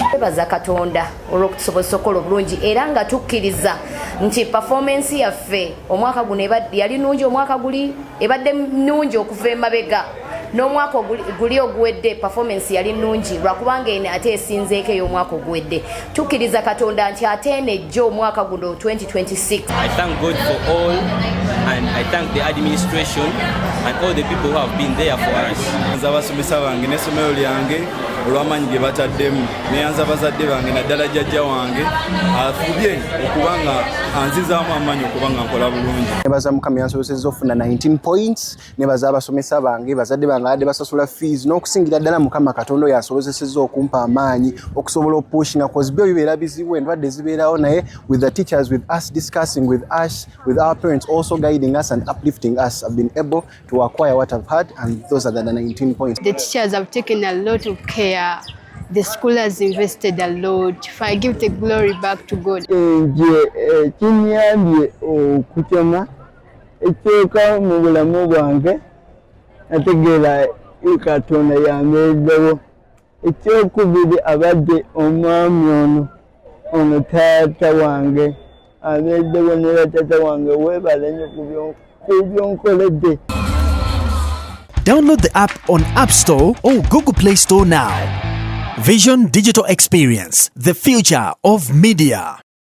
Twebaza Katonda olw'okutusobozesa okukola obulungi era nga tukkiriza nti performance yaffe omwaka guno yali nnungi, omwaka guli ebadde nnungi okuva emabega n'omwaka guli oguwedde performance yali nnungi lwakubanga eno ate esinzeeko ey'omwaka oguwedde. Tukkiriza Katonda nti ate enejjo omwaka guno 2026. I thank God for all, and I thank the administration and all the people who have been there for us. Abasomesa bange n'essomero lyange olw'amaanyi ge bataddemu, neyanza bazadde bange naddala jjajja wange afubye okubanga anzizaamu amaanyi okubanga nkola bulungi. Nebaza Mukama yansobozesezza ofuna 19 points, nebaza abasomesa bange, bazadde bange abadde basasula fees, n'okusingira ddala Mukama Katonda yansobozesezza okumpa amaanyi okusobola opushinga cause byo bibeera bizibu, endwadde zibeerawo, naye with the teachers, with us discussing with us, with our parents also guiding us and uplifting us, I've been able to acquire what I've had, and those are the 19 points. The teachers have taken a lot of care. The school has invested a lot. If I give the glory back to God. Kinyambye okutema ekyoka mu bulamu bwange, nategeera Katonda yambeereddewo. Ekyokubiri abadde omwami ono taata wange abeereddewo, ne taata wange weebale nnyo ku byonkoledde. Download the app on App Store or Google Play Store now. Vision Digital Experience, the future of media.